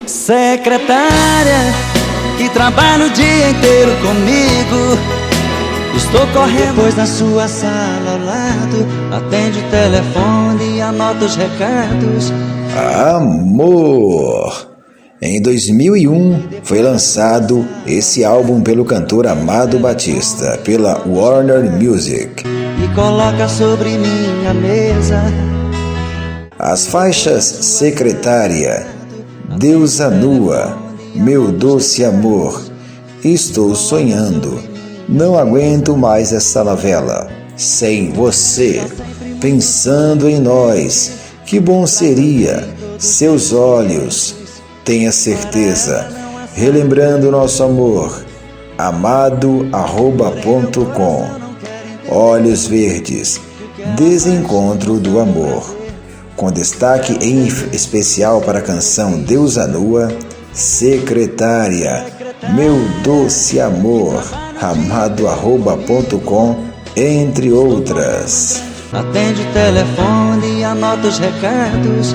Secretária, que trabalha o dia inteiro comigo. Estou correndo, pois na sua sala ao lado atende o telefone e anota os recados. Amor! Em 2001 foi lançado esse álbum pelo cantor Amado Batista, pela Warner Music. E coloca sobre minha mesa As faixas Secretária, Deusa Nua, Meu Doce Amor, Estou Sonhando, Não Aguento Mais Essa Novela, Sem Você, Pensando em Nós, Que Bom Seria, Seus Olhos, Tenha Certeza, Relembrando Nosso Amor, amado@.com, Olhos Verdes, Desencontro do Amor, com destaque em especial para a canção Deusa Nua, Secretária, Meu Doce Amor, amado@.com, entre outras. atende o telefone e anota os recados.